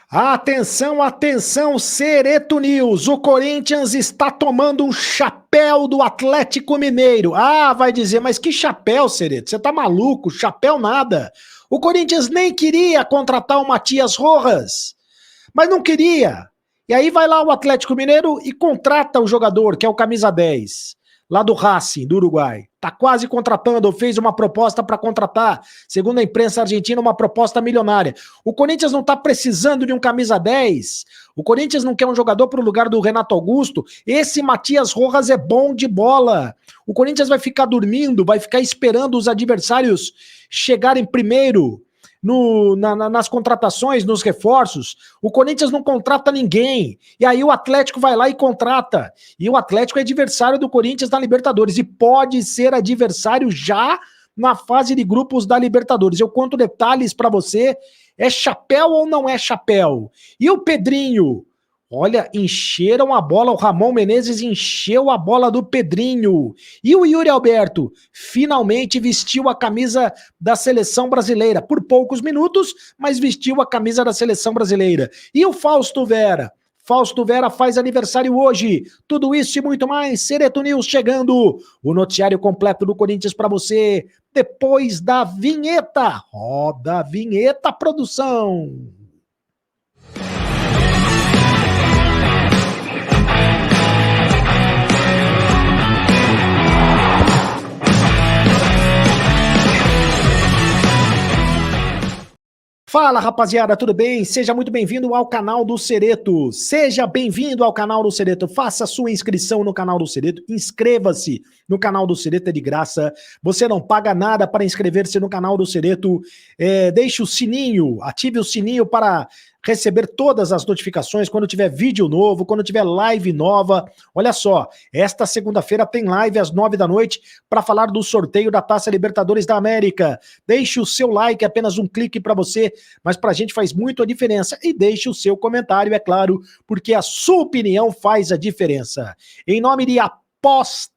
Atenção, atenção, Cereto News. O Corinthians está tomando um chapéu do Atlético Mineiro. Ah, vai dizer, mas que chapéu, Cereto? Você tá maluco? Chapéu nada. O Corinthians nem queria contratar o Matias Rojas, mas não queria. E aí vai lá o Atlético Mineiro e contrata o jogador, que é o camisa 10, lá do Racing, do Uruguai. Tá quase contratando, fez uma proposta para contratar, segundo a imprensa argentina, uma proposta milionária. O Corinthians não tá precisando de um camisa 10. O Corinthians não quer um jogador pro lugar do Renato Augusto. Esse Matias Rojas é bom de bola. O Corinthians vai ficar dormindo, vai ficar esperando os adversários chegarem primeiro nas contratações, nos reforços. O Corinthians não contrata ninguém. E aí o Atlético vai lá e contrata. E o Atlético é adversário do Corinthians na Libertadores. E pode ser adversário já na fase de grupos da Libertadores. Eu conto detalhes para você. É chapéu ou não é chapéu? E o Pedrinho? Olha, encheram a bola, o Ramon Menezes encheu a bola do Pedrinho. E o Yuri Alberto finalmente vestiu a camisa da seleção brasileira. Por poucos minutos, mas vestiu a camisa da seleção brasileira. E o Fausto Vera? Fausto Vera faz aniversário hoje. Tudo isso e muito mais. Cereto News chegando. O noticiário completo do Corinthians para você. Depois da vinheta. Roda a vinheta, produção. Fala, rapaziada, tudo bem? Seja muito bem-vindo ao canal do Cereto. Seja bem-vindo ao canal do Cereto. Faça sua inscrição no canal do Cereto. Inscreva-se no canal do Cereto, é de graça. Você não paga nada para inscrever-se no canal do Cereto. Deixe o sininho, ative o sininho para receber todas as notificações quando tiver vídeo novo, quando tiver live nova. Olha só, esta segunda-feira tem live às 9 da noite para falar do sorteio da Taça Libertadores da América. Deixe o seu like, apenas um clique para você, mas pra gente faz muito a diferença. E deixe o seu comentário, é claro, porque a sua opinião faz a diferença. Em nome de Aposta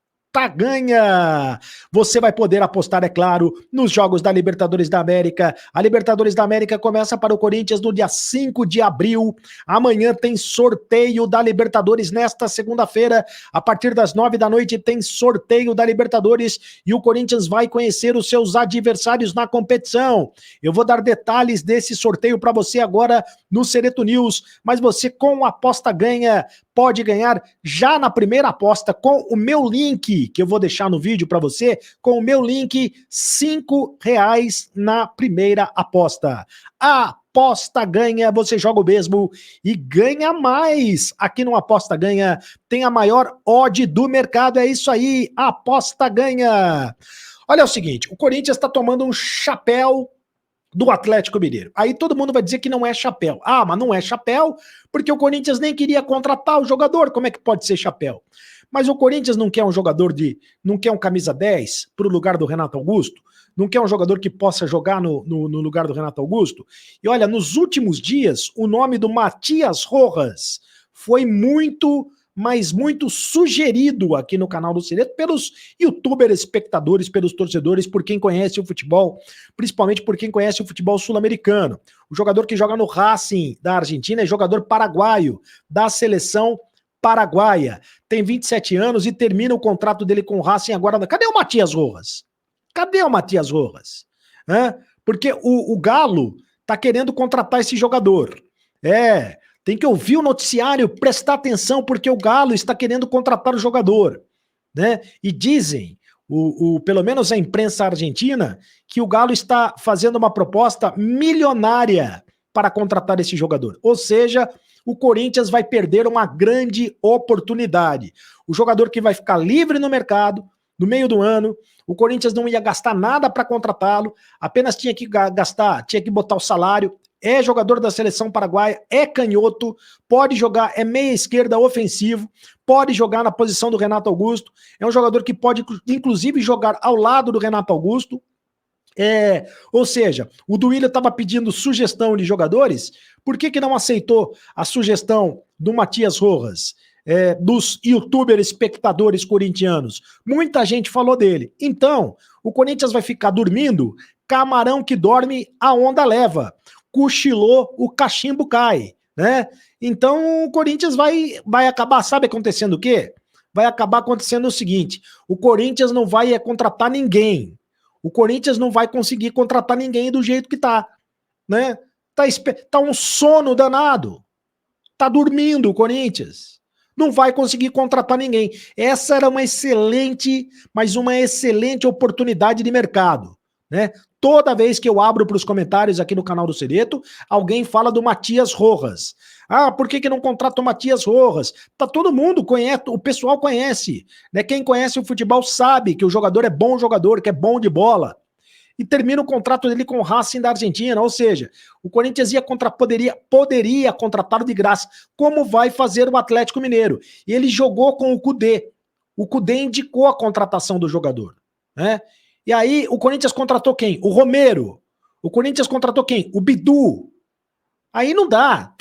Ganha, você vai poder apostar, é claro, nos jogos da Libertadores da América. A Libertadores da América começa para o Corinthians no dia 5 de abril. Amanhã tem sorteio da Libertadores nesta segunda-feira. A partir das 9 da noite tem sorteio da Libertadores e o Corinthians vai conhecer os seus adversários na competição. Eu vou dar detalhes desse sorteio para você agora no Cereto News, mas você com Aposta Ganha pode ganhar já na primeira aposta com o meu link, que eu vou deixar no vídeo para você, com o meu link, R$5 na primeira aposta. A Aposta Ganha, você joga o mesmo e ganha mais. Aqui no Aposta Ganha tem a maior odd do mercado, é isso aí, Aposta Ganha. Olha o seguinte, o Corinthians está tomando um chapéu do Atlético Mineiro. Aí todo mundo vai dizer que não é chapéu. Ah, mas não é chapéu porque o Corinthians nem queria contratar o jogador. Como é que pode ser chapéu? Mas o Corinthians não quer um jogador não quer um camisa 10 pro lugar do Renato Augusto? Não quer um jogador que possa jogar no lugar do Renato Augusto? E olha, nos últimos dias, o nome do Matias Rojas foi muito, mas muito sugerido aqui no canal do Cereto pelos youtubers, espectadores, pelos torcedores, por quem conhece o futebol, principalmente por quem conhece o futebol sul-americano. O jogador que joga no Racing da Argentina é jogador paraguaio, da seleção paraguaia. Tem 27 anos e termina o contrato dele com o Racing agora. Cadê o Matias Rojas? Cadê o Matias Rojas? Porque o Galo tá querendo contratar esse jogador. Tem que ouvir o noticiário, prestar atenção, porque o Galo está querendo contratar o jogador, né? E dizem, pelo menos a imprensa argentina, que o Galo está fazendo uma proposta milionária para contratar esse jogador. Ou seja, o Corinthians vai perder uma grande oportunidade. O jogador que vai ficar livre no mercado, no meio do ano, o Corinthians não ia gastar nada para contratá-lo, apenas tinha que botar o salário. É jogador da seleção paraguaia, é canhoto, pode jogar, é meia esquerda ofensivo, pode jogar na posição do Renato Augusto, é um jogador que pode inclusive jogar ao lado do Renato Augusto. Ou seja, o Duílio estava pedindo sugestão de jogadores, por que não aceitou a sugestão do Matias Rojas? Dos youtubers espectadores corintianos. Muita gente falou dele. Então, o Corinthians vai ficar dormindo, camarão que dorme, a onda leva. Cochilou, o cachimbo cai. né? Então o Corinthians vai acabar, sabe acontecendo o quê? Vai acabar acontecendo o seguinte, o Corinthians não vai contratar ninguém, o Corinthians não vai conseguir contratar ninguém do jeito que tá, né? Tá um sono danado, tá dormindo o Corinthians, não vai conseguir contratar ninguém. Essa era uma excelente, mas uma excelente oportunidade de mercado, né? Toda vez que eu abro para os comentários aqui no canal do Cereto, alguém fala do Matias Rojas. Ah, por que não contrata o Matias Rojas? Tá, todo mundo conhece, o pessoal conhece, né? Quem conhece o futebol sabe que o jogador é bom jogador, que é bom de bola. E termina o contrato dele com o Racing da Argentina, ou seja, o Corinthians poderia contratá-lo de graça, como vai fazer o Atlético Mineiro. E ele jogou com o Cudê. O Cudê indicou a contratação do jogador, né? E aí o Corinthians contratou quem? O Romero. O Corinthians contratou quem? O Bidu. Aí não dá.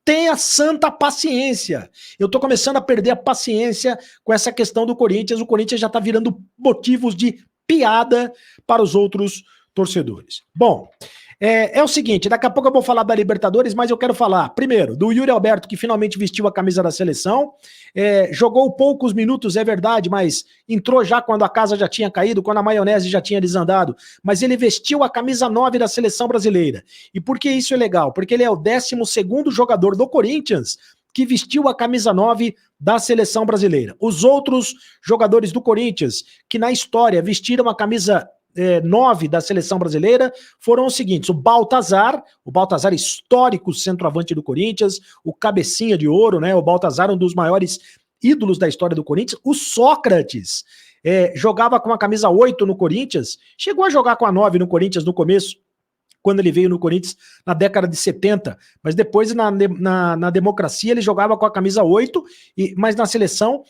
Tenha santa paciência. Eu tô começando a perder a paciência com essa questão do Corinthians. O Corinthians já tá virando motivos de piada para os outros torcedores. Bom, é o seguinte, daqui a pouco eu vou falar da Libertadores, mas eu quero falar, primeiro, do Yuri Alberto, que finalmente vestiu a camisa da seleção, jogou poucos minutos, é verdade, mas entrou já quando a casa já tinha caído, quando a maionese já tinha desandado, mas ele vestiu a camisa 9 da seleção brasileira. E por que isso é legal? Porque ele é o 12º jogador do Corinthians que vestiu a camisa 9 da seleção brasileira. Os outros jogadores do Corinthians que na história vestiram a camisa 9 da seleção brasileira foram os seguintes: o Baltazar histórico centroavante do Corinthians, o cabecinha de ouro, né? O Baltazar, um dos maiores ídolos da história do Corinthians. O Sócrates jogava com a camisa 8 no Corinthians, chegou a jogar com a 9 no Corinthians no começo, quando ele veio no Corinthians na década de 70, mas depois na democracia ele jogava com a camisa 8, mas na seleção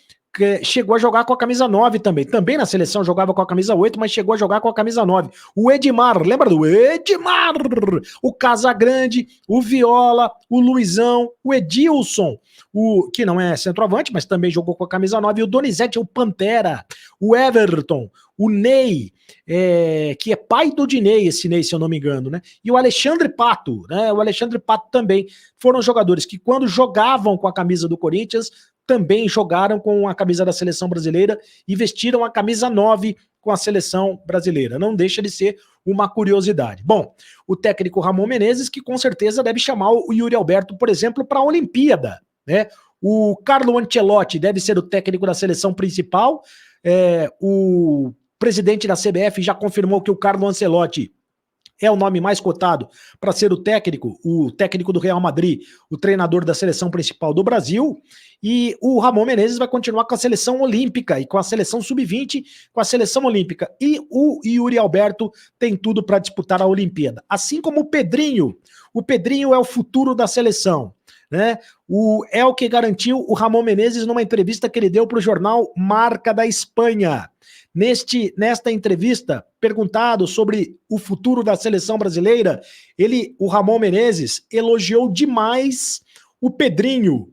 chegou a jogar com a camisa 9 também. Também na seleção jogava com a camisa 8, mas chegou a jogar com a camisa 9. O Edmar, lembra do Edmar? O Casagrande, o Viola, o Luizão, o Edilson, que não é centroavante, mas também jogou com a camisa 9, e o Donizete, o Pantera, o Everton, o Ney, que é pai do Diney, esse Ney, se eu não me engano, né? E o Alexandre Pato, né? O Alexandre Pato também foram jogadores que, quando jogavam com a camisa do Corinthians, também jogaram com a camisa da seleção brasileira e vestiram a camisa 9 com a seleção brasileira. Não deixa de ser uma curiosidade. Bom, o técnico Ramon Menezes, que com certeza deve chamar o Yuri Alberto, por exemplo, para a Olimpíada, né? O Carlo Ancelotti deve ser o técnico da seleção principal. O presidente da CBF já confirmou que o Carlo Ancelotti é o nome mais cotado para ser o técnico do Real Madrid, o treinador da seleção principal do Brasil, e o Ramon Menezes vai continuar com a seleção olímpica e com a seleção sub-20, com a seleção olímpica, e o Yuri Alberto tem tudo para disputar a Olimpíada, assim como o Pedrinho é o futuro da seleção, né? É o que garantiu o Ramon Menezes numa entrevista que ele deu para o jornal Marca da Espanha. Nesta entrevista, perguntado sobre o futuro da seleção brasileira, o Ramon Menezes elogiou demais o Pedrinho,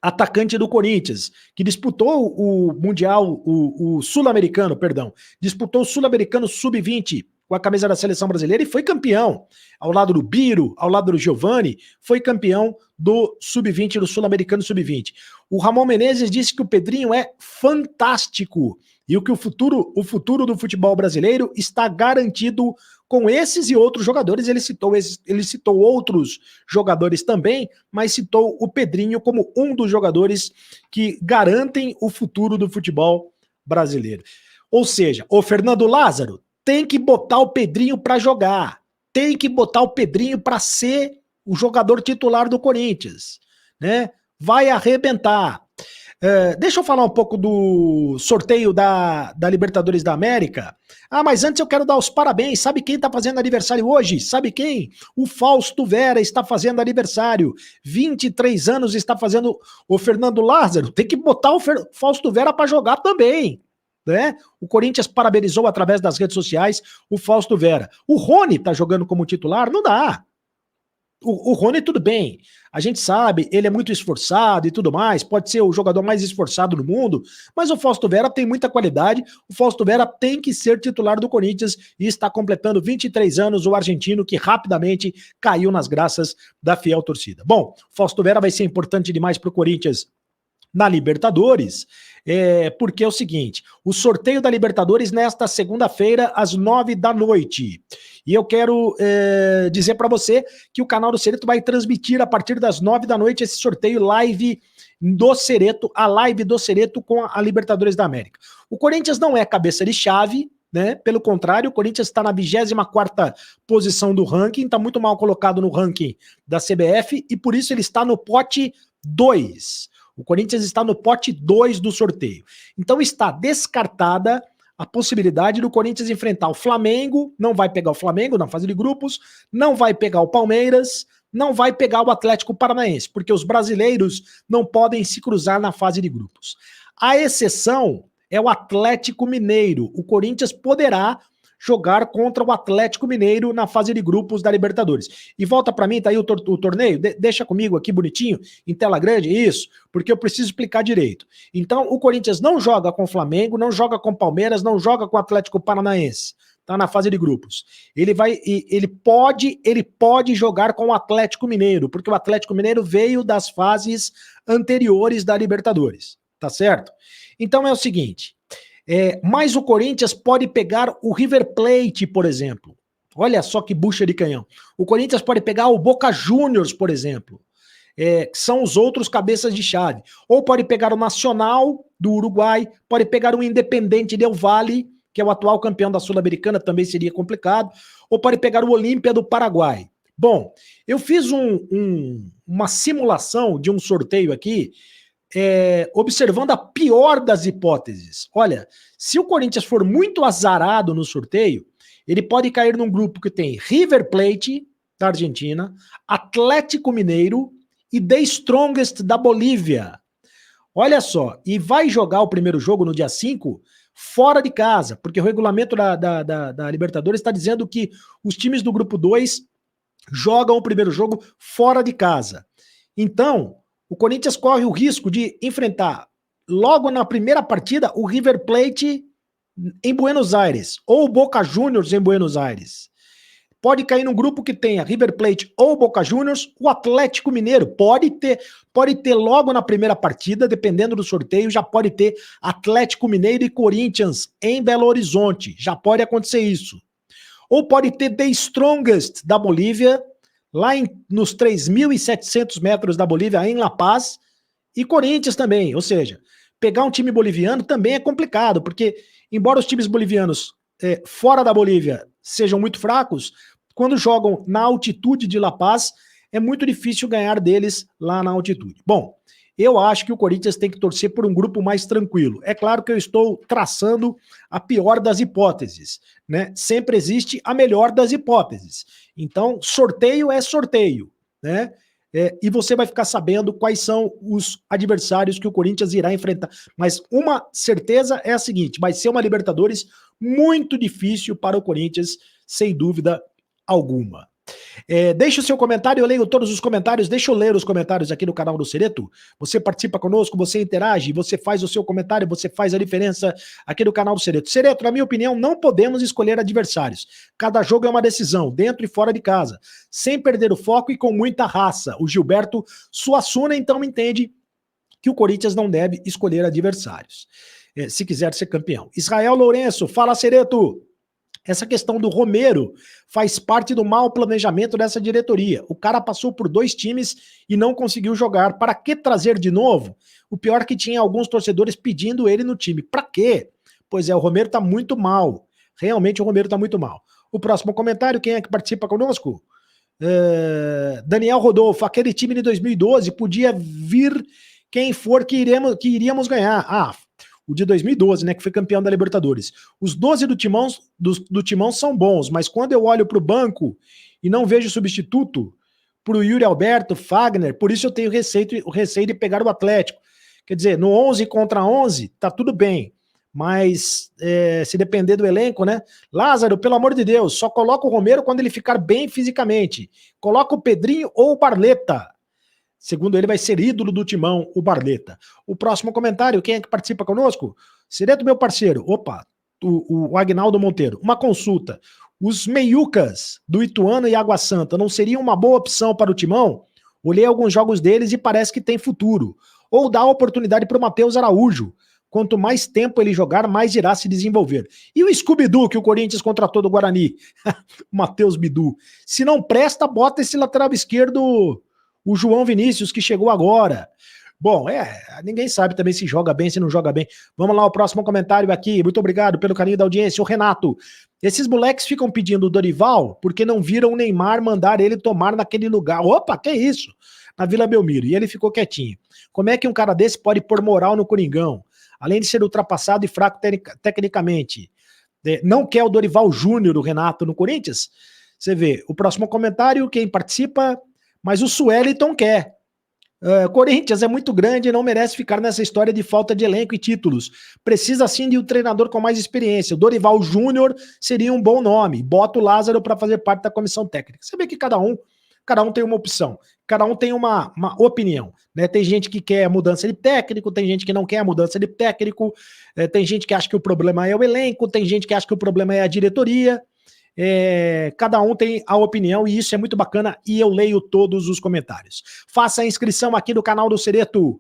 atacante do Corinthians, que disputou o Mundial, o Sul-Americano, perdão, disputou o Sul-Americano Sub-20 com a camisa da seleção brasileira e foi campeão, ao lado do Biro, ao lado do Giovani, foi campeão do Sub-20, do Sul-Americano Sub-20. O Ramon Menezes disse que o Pedrinho é fantástico e que o futuro do futebol brasileiro está garantido com esses e outros jogadores. Ele citou outros jogadores também, mas citou o Pedrinho como um dos jogadores que garantem o futuro do futebol brasileiro. Ou seja, o Fernando Lázaro tem que botar o Pedrinho para jogar, tem que botar o Pedrinho para ser o jogador titular do Corinthians, né? Vai arrebentar. Deixa eu falar um pouco do sorteio da Libertadores da América. Ah, mas antes eu quero dar os parabéns. Sabe quem está fazendo aniversário hoje? Sabe quem? O Fausto Vera está fazendo aniversário. 23 anos está fazendo o Fernando Lázaro. Tem que botar o Fausto Vera para jogar também, né? O Corinthians parabenizou através das redes sociais o Fausto Vera. O Rony está jogando como titular? Não dá. o Rony, tudo bem. A gente sabe, ele é muito esforçado e tudo mais, pode ser o jogador mais esforçado do mundo, mas o Fausto Vera tem muita qualidade, o Fausto Vera tem que ser titular do Corinthians e está completando 23 anos, o argentino que rapidamente caiu nas graças da fiel torcida. Bom, o Fausto Vera vai ser importante demais para o Corinthians na Libertadores, porque é o seguinte, o sorteio da Libertadores nesta segunda-feira às 9 da noite. E eu quero dizer para você que o canal do Cereto vai transmitir a partir das 9 da noite esse sorteio live do Cereto, a live do Cereto com a Libertadores da América. O Corinthians não é cabeça de chave, né? Pelo contrário, o Corinthians está na 24ª posição do ranking, está muito mal colocado no ranking da CBF e por isso ele está no pote 2. O Corinthians está no pote 2 do sorteio. Então está descartada a possibilidade do Corinthians enfrentar o Flamengo, não vai pegar o Flamengo na fase de grupos, não vai pegar o Palmeiras, não vai pegar o Atlético Paranaense, porque os brasileiros não podem se cruzar na fase de grupos. A exceção é o Atlético Mineiro. O Corinthians poderá jogar contra o Atlético Mineiro na fase de grupos da Libertadores. E volta para mim, tá aí o torneio? Deixa comigo aqui bonitinho, em tela grande, isso, porque eu preciso explicar direito. Então, o Corinthians não joga com o Flamengo, não joga com o Palmeiras, não joga com o Atlético Paranaense, tá na fase de grupos. Ele pode jogar com o Atlético Mineiro, porque o Atlético Mineiro veio das fases anteriores da Libertadores, tá certo? Então é o seguinte, mas o Corinthians pode pegar o River Plate, por exemplo. Olha só que bucha de canhão. O Corinthians pode pegar o Boca Juniors, por exemplo, que são os outros cabeças de chave. Ou pode pegar o Nacional do Uruguai, pode pegar o Independente Del Valle, que é o atual campeão da Sul-Americana, também seria complicado, ou pode pegar o Olímpia do Paraguai. Bom, eu fiz uma simulação de um sorteio aqui, observando a pior das hipóteses. Olha, se o Corinthians for muito azarado no sorteio, ele pode cair num grupo que tem River Plate, da Argentina, Atlético Mineiro e The Strongest da Bolívia. Olha só, e vai jogar o primeiro jogo no dia 5 fora de casa, porque o regulamento da Libertadores está dizendo que os times do grupo 2 jogam o primeiro jogo fora de casa. Então, o Corinthians corre o risco de enfrentar logo na primeira partida o River Plate em Buenos Aires ou o Boca Juniors em Buenos Aires. Pode cair num grupo que tenha River Plate ou Boca Juniors, o Atlético Mineiro pode ter logo na primeira partida, dependendo do sorteio, já pode ter Atlético Mineiro e Corinthians em Belo Horizonte, já pode acontecer isso. Ou pode ter The Strongest da Bolívia, lá nos 3.700 metros da Bolívia, em La Paz, e Corinthians também. Ou seja, pegar um time boliviano também é complicado, porque embora os times bolivianos fora da Bolívia sejam muito fracos, quando jogam na altitude de La Paz, é muito difícil ganhar deles lá na altitude. Bom, eu acho que o Corinthians tem que torcer por um grupo mais tranquilo. É claro que eu estou traçando a pior das hipóteses, né? Sempre existe a melhor das hipóteses. Então, sorteio é sorteio, né? E você vai ficar sabendo quais são os adversários que o Corinthians irá enfrentar. Mas uma certeza é a seguinte, vai ser uma Libertadores muito difícil para o Corinthians, sem dúvida alguma. Deixa o seu comentário, eu leio todos os comentários, deixa eu ler os comentários aqui no canal do Cereto, você participa conosco, você interage, você faz o seu comentário, você faz a diferença aqui no canal do Cereto. Cereto, na minha opinião, não podemos escolher adversários, cada jogo é uma decisão, dentro e fora de casa, sem perder o foco e com muita raça. O Gilberto Suassuna então entende que o Corinthians não deve escolher adversários, se quiser ser campeão. Israel Lourenço, fala Cereto. Essa questão do Romero faz parte do mau planejamento dessa diretoria. O cara passou por 2 times e não conseguiu jogar. Para que trazer de novo? O pior é que tinha alguns torcedores pedindo ele no time. Para quê? Pois é, o Romero tá muito mal. Realmente o Romero tá muito mal. O próximo comentário, quem é que participa conosco? Daniel Rodolfo, aquele time de 2012 podia vir quem for que iríamos ganhar. O de 2012, né, que foi campeão da Libertadores. Os 12 do Timão são bons, mas quando eu olho para o banco e não vejo substituto para o Yuri Alberto, Fagner, por isso eu tenho receio de pegar o Atlético. Quer dizer, no 11 contra 11, tá tudo bem, mas se depender do elenco, né? Lázaro, pelo amor de Deus, só coloca o Romero quando ele ficar bem fisicamente. Coloca o Pedrinho ou o Barleta. Segundo ele, vai ser ídolo do Timão, o Barleta. O próximo comentário, quem é que participa conosco? Sereto, meu parceiro. Opa, o Agnaldo Monteiro. Uma consulta. Os meiucas do Ituano e Água Santa não seriam uma boa opção para o Timão? Olhei alguns jogos deles e parece que tem futuro. Ou dá oportunidade para o Matheus Araújo. Quanto mais tempo ele jogar, mais irá se desenvolver. E o Scooby-Doo que o Corinthians contratou do Guarani? O Matheus Bidu. Se não presta, bota esse lateral esquerdo, o João Vinícius, que chegou agora. Bom, ninguém sabe também se joga bem, se não joga bem. Vamos lá, o próximo comentário aqui. Muito obrigado pelo carinho da audiência. O Renato. Esses moleques ficam pedindo o Dorival porque não viram o Neymar mandar ele tomar naquele lugar. Opa, que isso? Na Vila Belmiro. E ele ficou quietinho. Como é que um cara desse pode pôr moral no Coringão? Além de ser ultrapassado e fraco tecnicamente. Não quer o Dorival Júnior, o Renato, no Corinthians? Você vê, o próximo comentário, quem participa, mas o Sueliton quer. Corinthians é muito grande e não merece ficar nessa história de falta de elenco e títulos. Precisa sim de um treinador com mais experiência. O Dorival Júnior seria um bom nome. Bota o Lázaro para fazer parte da comissão técnica. Você vê que cada um tem uma opção, cada um tem uma opinião, né? Tem gente que quer mudança de técnico, tem gente que não quer mudança de técnico, tem gente que acha que o problema é o elenco, tem gente que acha que o problema é a diretoria. Cada um tem a opinião e isso é muito bacana e eu leio todos os comentários. Faça a inscrição aqui no canal do Cereto,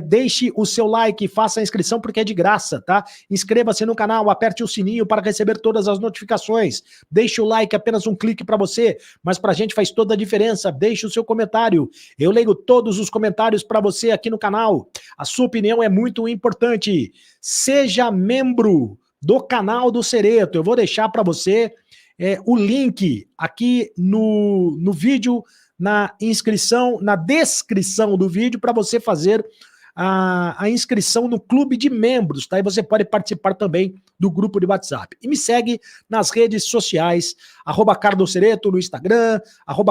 deixe o seu like, faça a inscrição porque é de graça, tá? Inscreva-se no canal, aperte o sininho para receber todas as notificações, deixe o like, apenas um clique para você, mas pra gente faz toda a diferença, deixe o seu comentário, eu leio todos os comentários para você aqui no canal, a sua opinião é muito importante, seja membro do canal do Cereto, eu vou deixar para você o link aqui no vídeo, na inscrição, na descrição do vídeo, para você fazer a inscrição no clube de membros, tá? E você pode participar também do grupo de WhatsApp. E me segue nas redes sociais, @CarlosCereto no Instagram,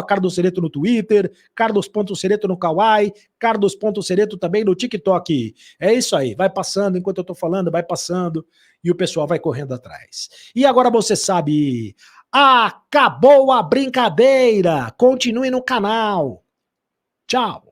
@CarlosCereto no Twitter, Carlos.Cereto no Kawaii, Carlos.Cereto também no TikTok. É isso aí, vai passando, enquanto eu tô falando, vai passando, e o pessoal vai correndo atrás. E agora você sabe, acabou a brincadeira! Continue no canal. Tchau!